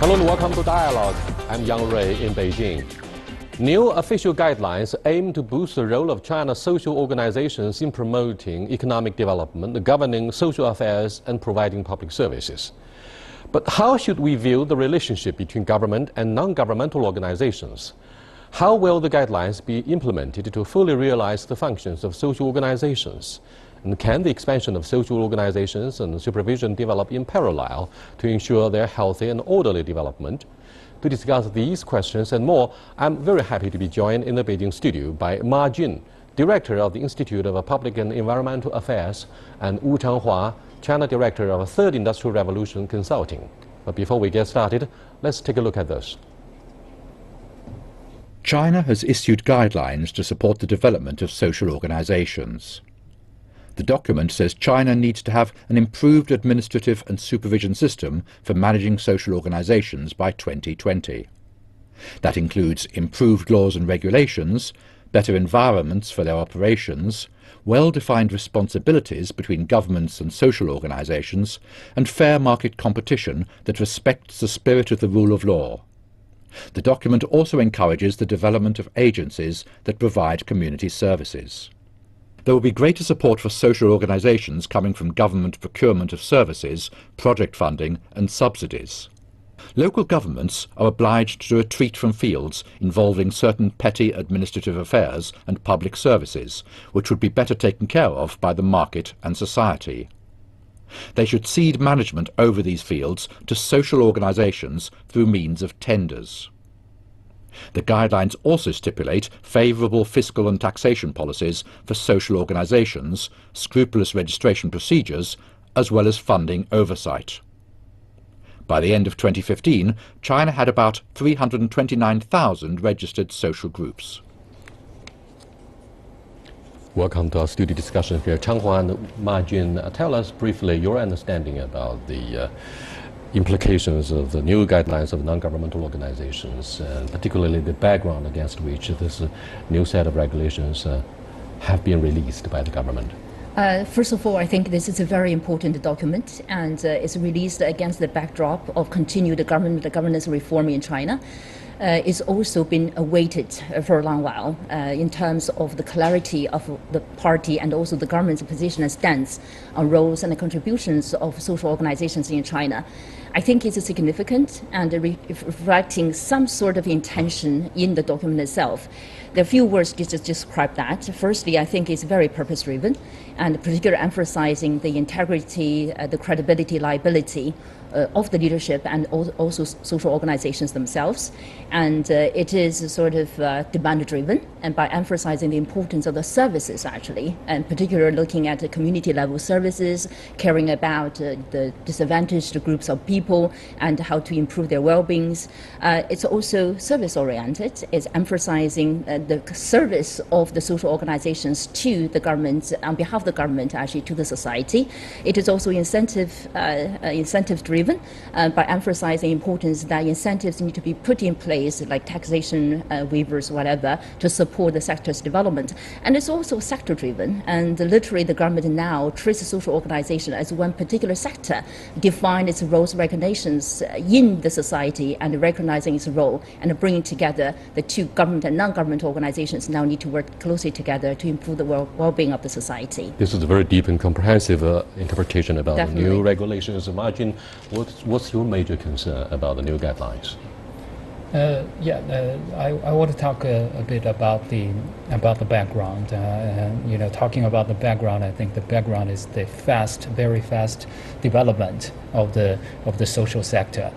Hello and welcome to Dialogue. I'm Yang Rui in Beijing. New official guidelines aim to boost the role of China's social organizations in promoting economic development, governing social affairs, and providing public services. But how should we view the relationship between government and non-governmental organizations? How will the guidelines be implemented to fully realize the functions of social organizations? And can the expansion of social organizations and supervision develop in parallel to ensure their healthy and orderly development? To discuss these questions and more, I'm very happy to be joined in the Beijing studio by Ma Jun, Director of the Institute of Public and Environmental Affairs, and Wu Changhua, China Director of Third Industrial Revolution Consulting. But before we get started, let's take a look at this. China has issued guidelines to support the development of social organizations. The document says China needs to have an improved administrative and supervision system for managing social organizations by 2020. That includes improved laws and regulations, better environments for their operations, well-defined responsibilities between governments and social organizations, and fair market competition that respects the spirit of the rule of law. The document also encourages the development of agencies that provide community services. There will be greater support for social organizations coming from government procurement of services, project funding and subsidies. Local governments are obliged to retreat from fields involving certain petty administrative affairs and public services, which would be better taken care of by the market and society. They should cede management over these fields to social organizations through means of tenders. The guidelines also stipulate favourable fiscal and taxation policies for social organisations, scrupulous registration procedures, as well as funding oversight. By the end of 2015, China had about 329,000 registered social groups. Welcome to our studio discussion here. Changhua and Ma Jun, tell us briefly your understanding about the implications of the new guidelines of non-governmental organizations, and particularly the background against which this new set of regulations have been released by the government. First of all, I think this is a very important document, and it's released against the backdrop of continued governance reform in China. It's also been awaited for a long while in terms of the clarity of the party and also the government's position and stance on roles and the contributions of social organizations in China. I think it's significant and reflecting some sort of intention in the document itself. There are a few words to describe that. Firstly, I think it's very purpose-driven and particularly emphasizing the integrity, the credibility, liability of the leadership and also social organizations themselves. And it is sort of demand-driven, and by emphasizing the importance of the services actually, and particularly looking at the community level services, caring about the disadvantaged groups of people and how to improve their well-beings. It's also service-oriented. It's emphasizing the service of the social organizations to the government, on behalf of the government actually to the society. It is also incentive-driven by emphasizing the importance that incentives need to be put in place, like taxation waivers, whatever, to support the sector's development. And it's also sector-driven, and literally the government now treats the social organization as one particular sector, define its roles, recognitions in the society, and recognizing its role, and bringing together the two government and non-government organizations now need to work closely together to improve the well-being of the society. This is a very deep and comprehensive interpretation about Definitely. the new regulations. Margin, what's your major concern about the new guidelines? I want to talk a bit about the background. Talking about the background, I think the background is the very fast development of the social sector,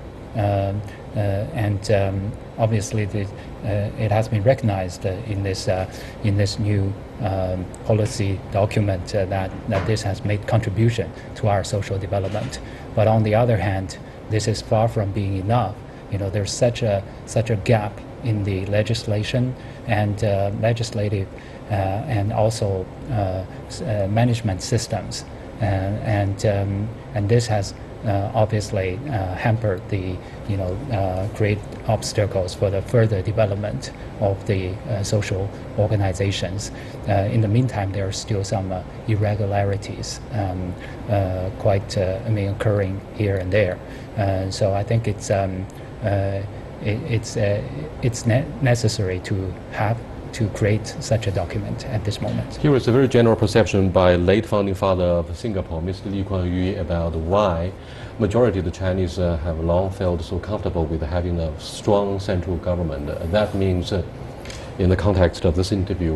obviously it has been recognized in this new policy document that this has made contribution to our social development. But on the other hand, this is far from being enough. There's such a gap in the legislation and legislative and also management systems, and this has obviously hampered the great obstacles for the further development of the social organizations. In the meantime, there are still some irregularities occurring here and there. So I think it's it's necessary to create such a document at this moment. Here is a very general perception by late founding father of Singapore, Mr. Lee Kuan Yew, about why majority of the Chinese have long felt so comfortable with having a strong central government. That means, in the context of this interview,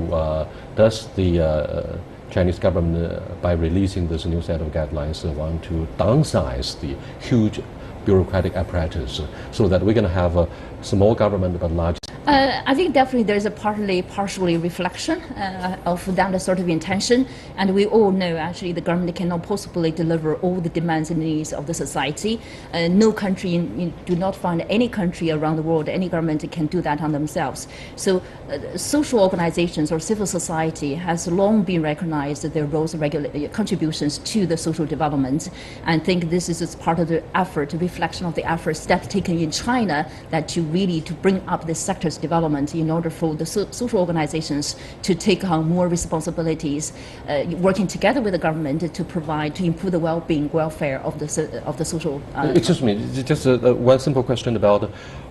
does the Chinese government, by releasing this new set of guidelines, want to downsize the huge bureaucratic apparatus so that we're going to have a small government but large? I think definitely there's a partially reflection of that sort of intention, and we all know actually the government cannot possibly deliver all the demands and needs of the society. No country, you do not find any country around the world, any government can do that on themselves. So social organizations or civil society has long been recognized their roles and contributions to the social development, and think this is part of the effort, reflection of the efforts steps taken in China that to really to bring up this sector's development in order for the social organizations to take on more responsibilities, working together with the government to provide, to improve the well-being, welfare of the social. Excuse me, just one simple question about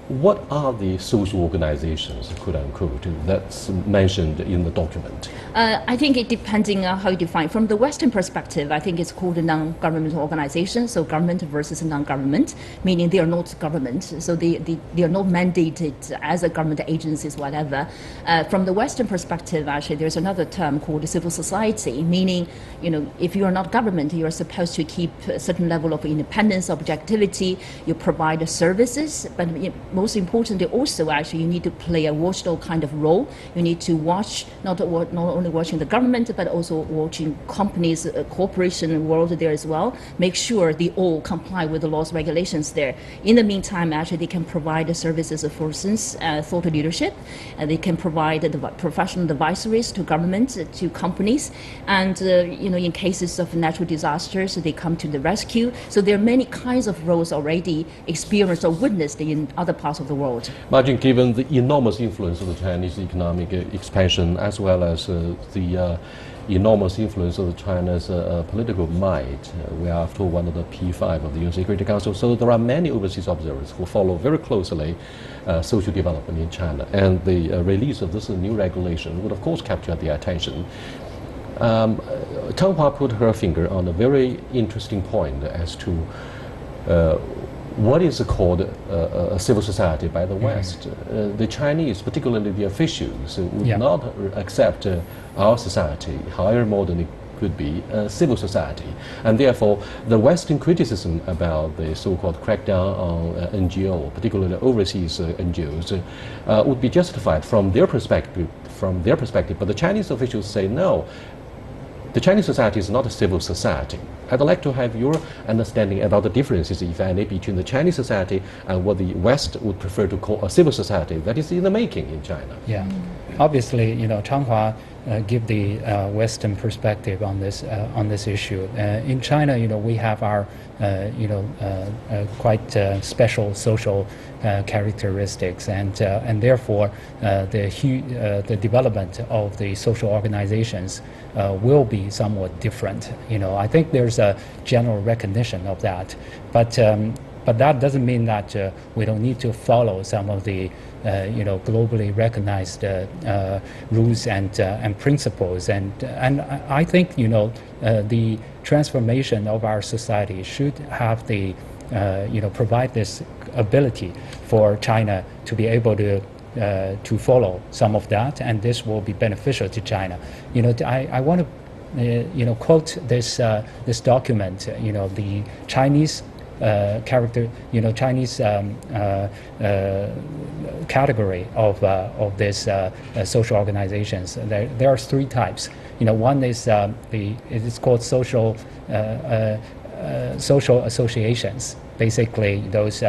what are the social organizations, quote unquote, that's mentioned in the document? I think it depending on how you define. From the Western perspective, I think it's called a non-governmental organization, so government versus non-government, meaning they are not government, so they are not mandated as a government agencies, whatever. From the Western perspective, actually, there's another term called civil society, meaning, if you are not government, you are supposed to keep a certain level of independence, objectivity, you provide services, but most importantly also actually you need to play a watchdog kind of role. You need to watch, not only watching the government, but also watching companies, corporation world there as well, make sure they all comply with the laws, regulations there. In the meantime, actually they can provide the services, for instance, thought leadership, they can provide the professional advisories to government, to companies, and in cases of natural disasters, they come to the rescue. So there are many kinds of roles already experienced or witnessed in other parts of the world. Imagine, given the enormous influence of the Chinese economic expansion, as well as the enormous influence of China's political might, we are after all one of the P5 of the UN Security Council, so there are many overseas observers who follow very closely social development in China, and the release of this new regulation would of course capture their attention. Tang Hua put her finger on a very interesting point as to what is called a civil society by the West. The Chinese, particularly the officials, would not accept our society, however modern it could be, a civil society. And therefore, the Western criticism about the so-called crackdown on NGO, particularly overseas NGOs, would be justified from their perspective. But the Chinese officials say no. The Chinese society is not a civil society. I'd like to have your understanding about the differences, if any, between the Chinese society and what the West would prefer to call a civil society that is in the making in China. Yeah, obviously, Tang Hua give the Western perspective on this issue. In China, we have our quite special social characteristics, and therefore the development of the social organizations will be somewhat different. I think there's a general recognition of that, but that doesn't mean that we don't need to follow some of the globally recognized rules and principles, and I think the transformation of our society should have the provide this ability for China to be able to follow some of that, and this will be beneficial to China. I want to quote this document. The Chinese Chinese category of this social organizations. There are three types. One is it's called social associations. Basically, those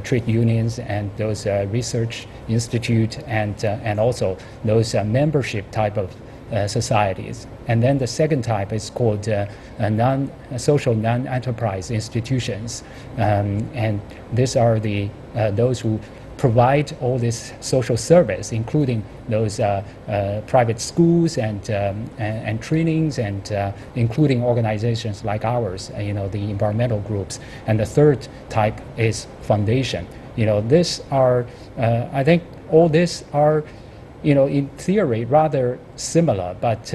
trade unions and those research institute and also those membership type of societies. And then the second type is called social non-enterprise institutions, and these are those who provide all this social service, including those private schools and trainings, and including organizations like ours, the environmental groups. And the third type is foundation. This are, I think all these are, in theory rather similar, but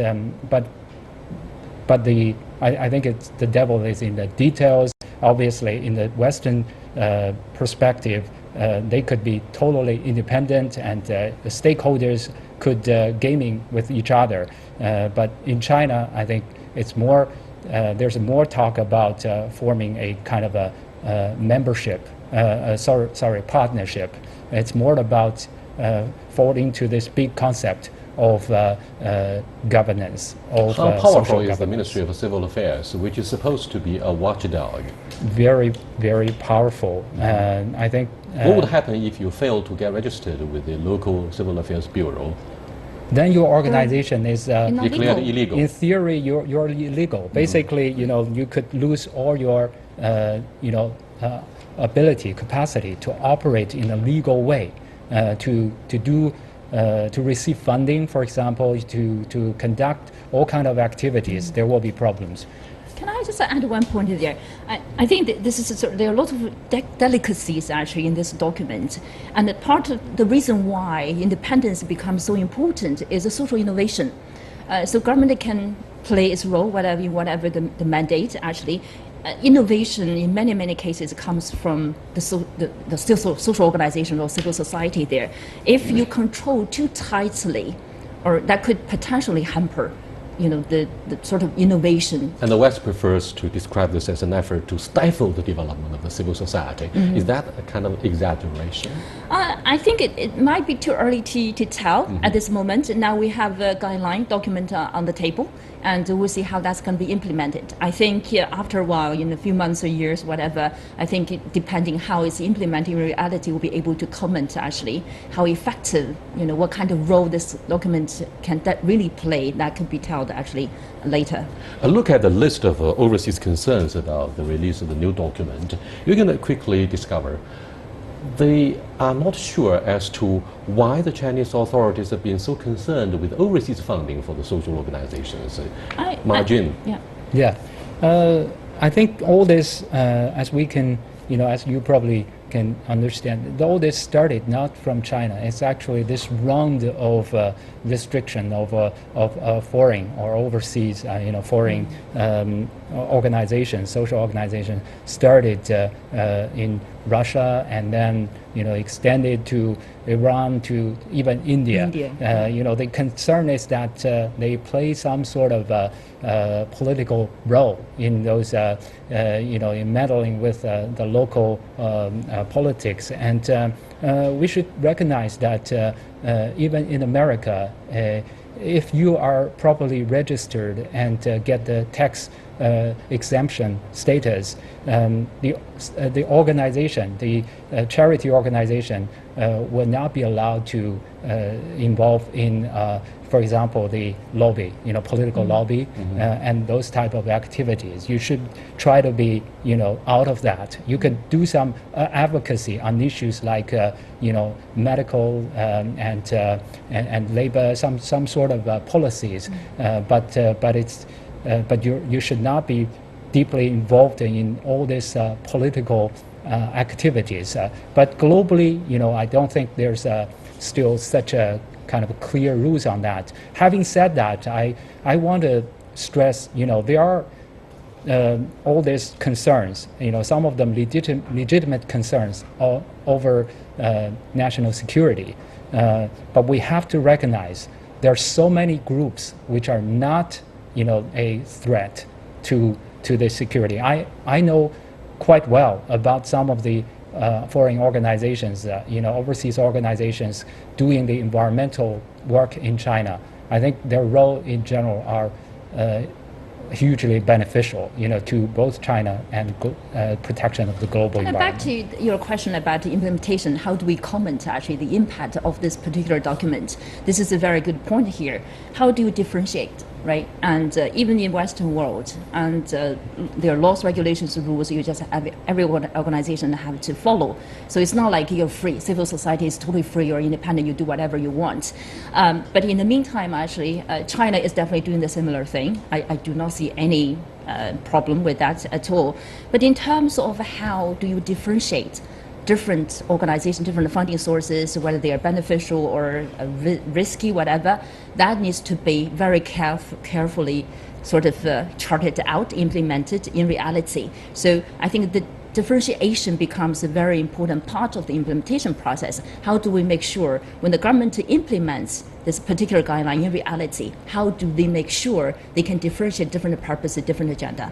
I think it's the devil is in the details. Obviously, in the Western perspective, they could be totally independent, and the stakeholders could gaming with each other. But in China, I think it's more. There's more talk about forming a kind of a membership. Partnership. It's more about falling to this big concept of governance. How powerful is the Ministry of Civil Affairs, which is supposed to be a watchdog? Very, very powerful. And I think. What would happen if you fail to get registered with the local Civil Affairs Bureau? Then your organization is declared illegal. In theory, you're illegal. Basically, you could lose all your, ability, capacity to operate in a legal way, to receive funding, for example, to conduct all kind of activities. There will be problems. Can I just add one point there? I think that there are a lot of delicacies actually in this document, and part of the reason why independence becomes so important is the social innovation. So government can play its role, whatever the mandate actually. Innovation in many cases comes from the social organization or civil society there. If you control too tightly, or that could potentially hamper the sort of innovation. And the West prefers to describe this as an effort to stifle the development of the civil society. Is that a kind of exaggeration? I think it might be too early to tell at this moment. Now we have a guideline document on the table, and we'll see how that's going to be implemented. I think after a while, in a few months or years, whatever, I think depending how it's implemented in reality, we'll be able to comment actually how effective, what kind of role this document can really play. That could be told actually later. A look at the list of overseas concerns about the release of the new document, you're going to quickly discover they are not sure as to why the Chinese authorities have been so concerned with overseas funding for the social organizations. Margin. I think all this, as we can, as you probably can understand, all this started not from China. It's actually this round of restriction of foreign or overseas, foreign organizations, social organizations, started in Russia and then extended to Iran, to even India. The concern is that they play some sort of political role in those, in meddling with the local politics, and we should recognize that even in America, if you are properly registered and get the tax exemption status, the organization, the charity organization, will not be allowed to involve in, for example, the lobby, political lobby, and those type of activities. You should try to be, out of that. You can do some advocacy on issues like, medical and labor, some sort of policies, but you should not be deeply involved in all these political activities. But globally, I don't think there's still such a kind of clear rules on that. Having said that, I want to stress, there are all these concerns, some of them legitimate concerns over national security. But we have to recognize there are so many groups which are not, a threat to the security. I know quite well about some of the foreign organizations, overseas organizations doing the environmental work in China. I think their role in general are hugely beneficial, to both China and protection of the global environment. Back to your question about the implementation, how do we comment actually the impact of this particular document? This is a very good point here. How do you differentiate, right? And even in Western world, and there are laws, regulations, rules you just have, every organization have to follow. So it's not like you're free. Civil society is totally free, you're independent, you do whatever you want. But in the meantime, actually, China is definitely doing the similar thing. I do not see any problem with that at all. But in terms of how do you differentiate different organizations, different funding sources, whether they are beneficial or risky, whatever, that needs to be very carefully sort of charted out, implemented in reality. So I think the differentiation becomes a very important part of the implementation process. How do we make sure when the government implements this particular guideline in reality, how do they make sure they can differentiate different purposes, different agenda?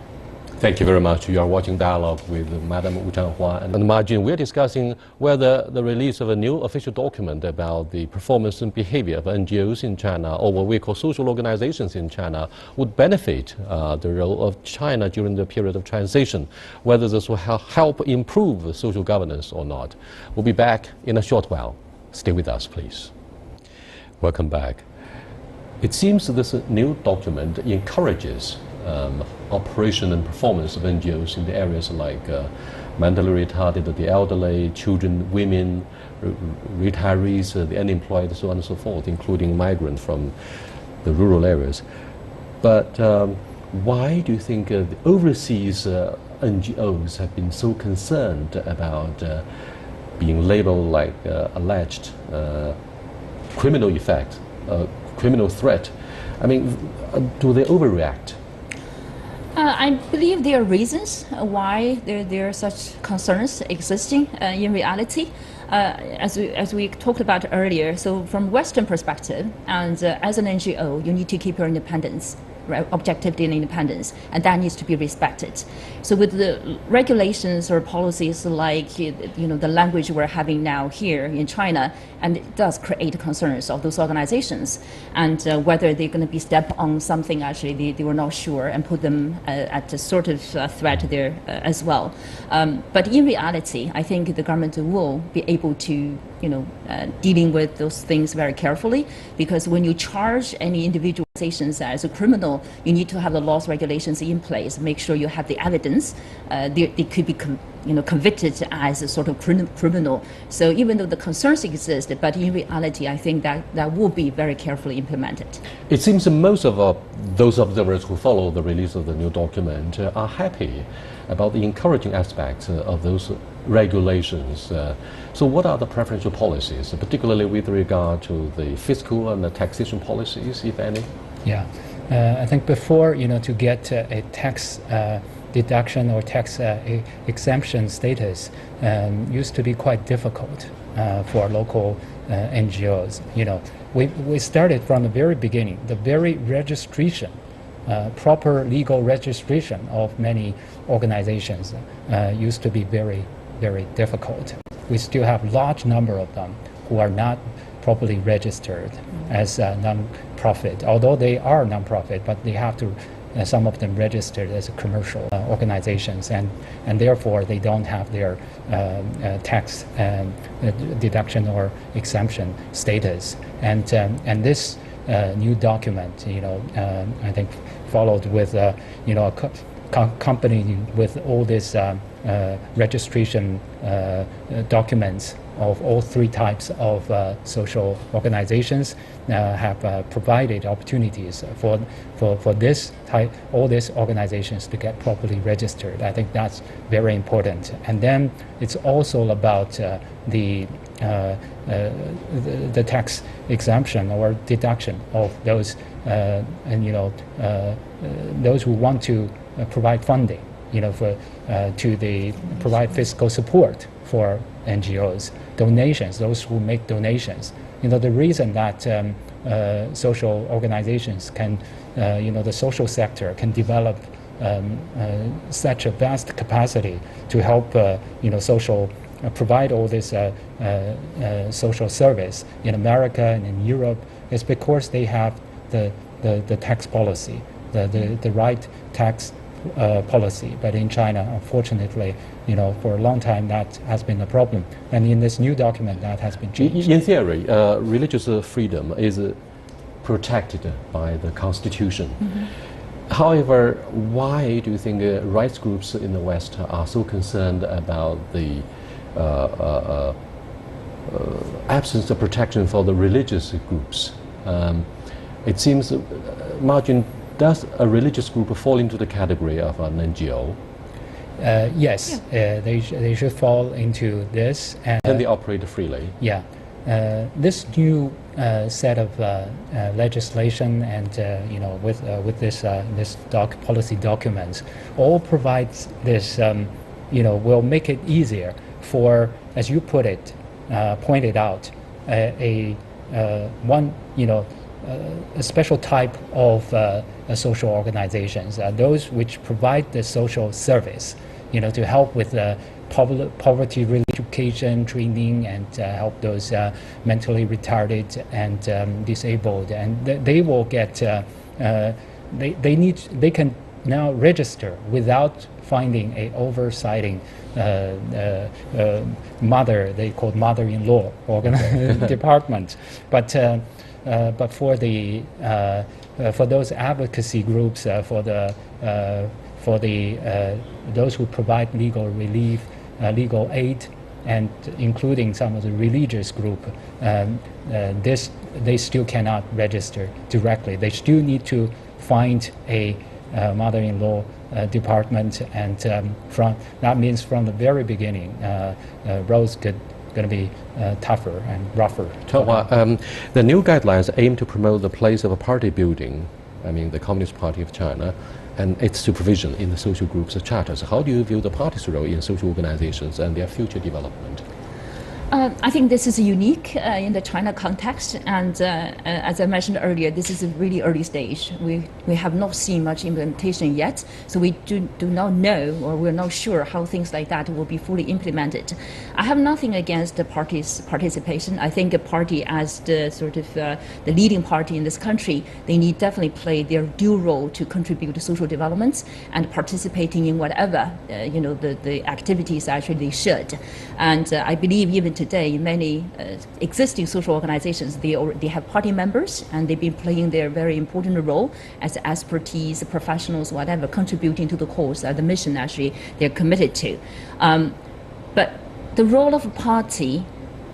Thank you very much. You are watching Dialogue with Madam Wu Changhua. And on the margin, we're discussing whether the release of a new official document about the performance and behavior of NGOs in China, or what we call social organizations in China, would benefit the role of China during the period of transition, whether this will help improve social governance or not. We'll be back in a short while. Stay with us, please. Welcome back. It seems this new document encourages operation and performance of NGOs in the areas like mentally retarded, the elderly, children, women, retirees, the unemployed, so on and so forth, including migrants from the rural areas. But why do you think the overseas NGOs have been so concerned about being labeled like alleged criminal effect, criminal threat? I mean, do they overreact? I believe there are reasons why there are such concerns existing in reality. As we talked about earlier, so from Western perspective, and as an NGO, you need to keep your independence, right? Objectivity and independence, and that needs to be respected. So with the regulations or policies like the language we're having now here in China, and it does create concerns of those organizations, and whether they're going to be step on something actually they were not sure, and put them at a sort of threat there as well. But in reality, I think the government will be able to dealing with those things very carefully, because when you charge any individual organizations as a criminal, you need to have the laws, regulations in place, make sure you have the evidence. They could be convicted as a sort of criminal. So even though the concerns exist, but in reality, I think that will be very carefully implemented. It seems that most of those observers who follow the release of the new document are happy about the encouraging aspects of those regulations. So what are the preferential policies, particularly with regard to the fiscal and the taxation policies, if any? Yeah, I think before, to get a tax deduction or tax exemption status used to be quite difficult for local NGOs. We started from the very beginning. The very registration, proper legal registration of many organizations used to be very, very difficult. We still have a large number of them who are not properly registered as non-profit, although they are non-profit, but they have to some of them registered as commercial organizations, and therefore they don't have their tax deduction or exemption status. And this new document, I think followed with a company with all this registration documents of all three types of social organizations have provided opportunities for all these organizations to get properly registered. I think that's very important. And then it's also about the tax exemption or deduction of those those who want to provide funding, provide fiscal support for NGOs, donations, those who make donations. The reason that social organizations can, the social sector can develop such a vast capacity to help, provide all this social service in America and in Europe is because they have the tax policy, the right tax policy. But in China, unfortunately, for a long time that has been a problem. And in this new document, that has been changed. In theory, religious freedom is protected by the Constitution. Mm-hmm. However, why do you think rights groups in the West are so concerned about the absence of protection for the religious groups? It seems, Margin, does a religious group fall into the category of an NGO? Yes, they should fall into this. And they operate freely. Yeah. This new set of legislation and with this policy documents all provides this will make it easier for, as you pointed out, a special type of social organizations, those which provide the social service, to help with poverty education training and help those mentally retarded and disabled, and they will get they can now register without finding a oversighting mother, they call mother-in-law department, but for the for those advocacy groups, for those who provide legal relief, legal aid, and including some of the religious group, they still cannot register directly. They still need to find a mother-in-law department, and that means from the very beginning, roads going to be tougher and rougher. The new guidelines aim to promote the place of a party building, the Communist Party of China, and its supervision in the social groups of charters. How do you view the party's role in social organizations and their future development? I think this is unique in the China context, and as I mentioned earlier, this is a really early stage. We have not seen much implementation yet, so we do not know, or we're not sure how things like that will be fully implemented. I have nothing against the party's participation. I think a party, as the sort of the leading party in this country, they need definitely play their due role to contribute to social developments and participating in whatever the activities actually they should. And I believe even today, in many existing social organizations, they have party members, and they've been playing their very important role as expertise, professionals, whatever, contributing to the cause, the mission actually they're committed to. But the role of a party,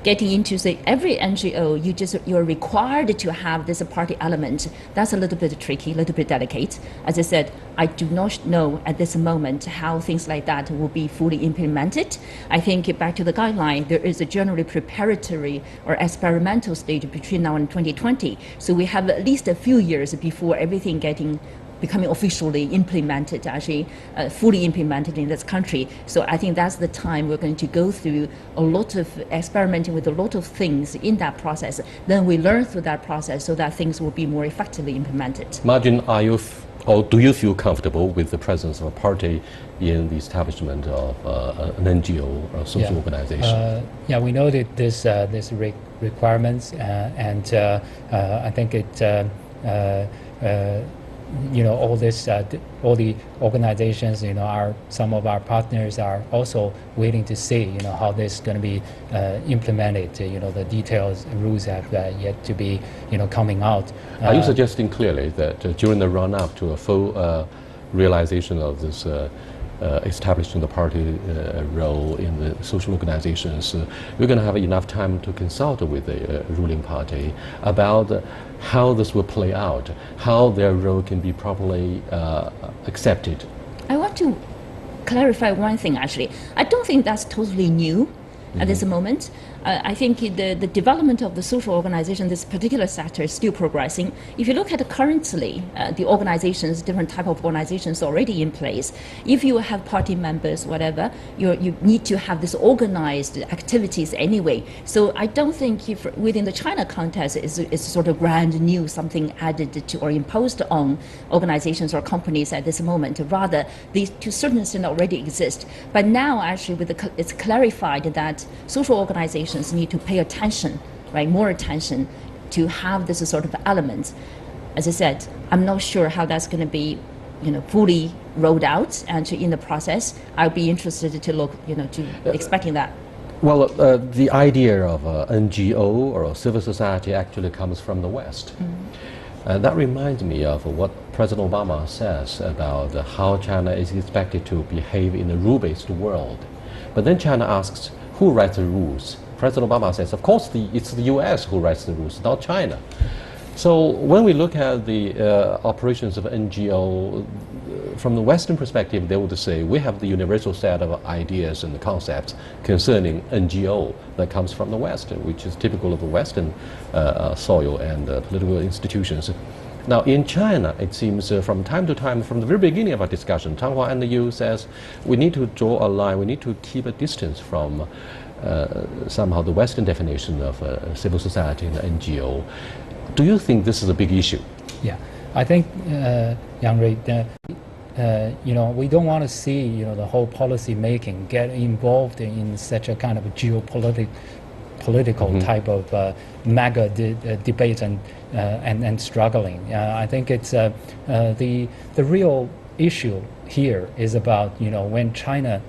getting into, say, every NGO, you're required to have this party element. That's a little bit tricky, a little bit delicate. As I said, I do not know at this moment how things like that will be fully implemented. I think back to the guideline, there is a generally preparatory or experimental stage between now and 2020. So we have at least a few years before everything becoming officially implemented, actually fully implemented in this country. So I think that's the time we're going to go through a lot of experimenting with a lot of things in that process. Then we learn through that process so that things will be more effectively implemented. Martin, do you feel comfortable with the presence of a party in the establishment of an NGO or social organization? Yeah, we know that this requirements, and I think it. All the organizations, some of our partners are also waiting to see, how this is going to be implemented. The details, rules have yet to be, coming out. Are you suggesting clearly that during the run-up to a full realization of this establishing the party role in the social organizations, we're going to have enough time to consult with the ruling party about how this will play out, how their role can be properly accepted? I want to clarify one thing, actually. I don't think that's totally new at this moment. I think the development of the social organization, this particular sector, is still progressing. If you look at currently the organizations, different type of organizations already in place, if you have party members, whatever, you need to have this organized activities anyway. So I don't think within the China context is sort of brand new, something added to or imposed on organizations or companies at this moment. Rather, these to a certain extent already exist. But now actually it's clarified that social organizations need to pay attention, right, more attention to have this sort of element. As I said, I'm not sure how that's going to be, fully rolled out, and in the process, I'll be interested to look, expecting that. Well, the idea of NGO or civil society actually comes from the West. That reminds me of what President Obama says about how China is expected to behave in a rule-based world. But then China asks, who writes the rules? President Obama says, of course, it's the US who writes the rules, not China. So when we look at the operations of NGO, from the Western perspective, they would say we have the universal set of ideas and the concepts concerning NGO that comes from the West, which is typical of the Western soil and political institutions. Now in China, it seems from time to time, from the very beginning of our discussion, Changhua and the EU says we need to draw a line, we need to keep a distance from somehow the Western definition of civil society and NGO. Do you think this is a big issue? Yeah, I think, Yang Rui, we don't want to see, the whole policy making get involved in such a kind of political type of mega debate and struggling. I think it's the real issue here is about, when China,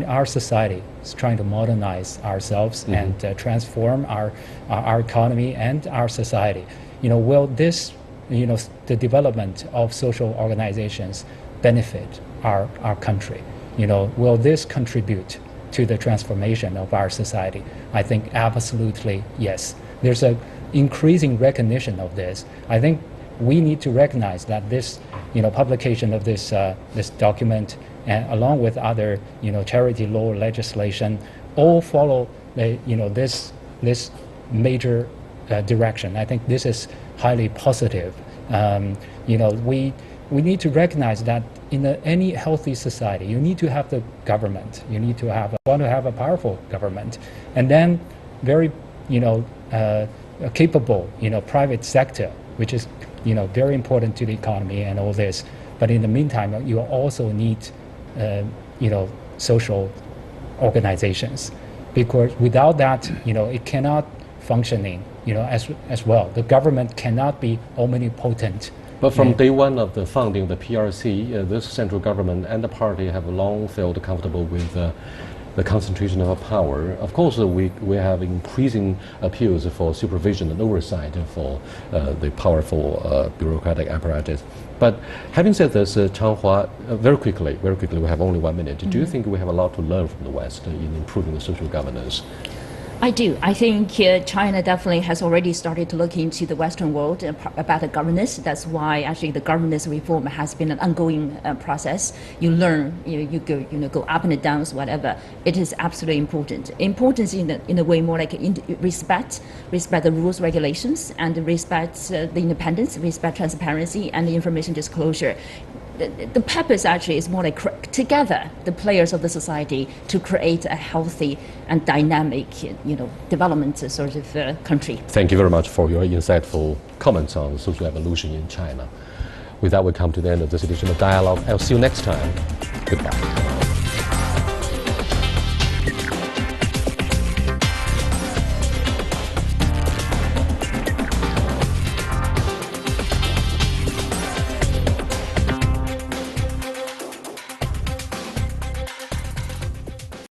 our society is trying to modernize ourselves and transform our economy and our society. Will this, the development of social organizations benefit our country? Will this contribute to the transformation of our society? I think absolutely yes. There's an increasing recognition of this. I think we need to recognize that this, publication of this document, and along with other, charity law legislation, all follow this major direction. I think this is highly positive. We need to recognize that in any healthy society, you need to have the government. You need to want to have a powerful government, and then very, capable, private sector, which is, very important to the economy and all this. But in the meantime, you also need, social organizations, because without that, it cannot functioning, as well. The government cannot be omnipotent. But from day one of the founding of the PRC, this central government and the party have long felt comfortable with the concentration of power. Of course, we have increasing appeals for supervision and oversight for the powerful bureaucratic apparatus. But having said this, Changhua, very quickly, we have only 1 minute. Do you think we have a lot to learn from the West in improving the social governance? I do. I think China definitely has already started to look into the Western world about the governance. That's why actually the governance reform has been an ongoing process. You learn, you go up and down, whatever. It is absolutely important. Importance in a way more like respect the rules, regulations, and respect the independence, respect transparency, and the information disclosure. The purpose actually is more like together the players of the society to create a healthy and dynamic, development sort of country. Thank you very much for your insightful comments on social evolution in China. With that, we come to the end of this edition of Dialogue. I'll see you next time. Goodbye.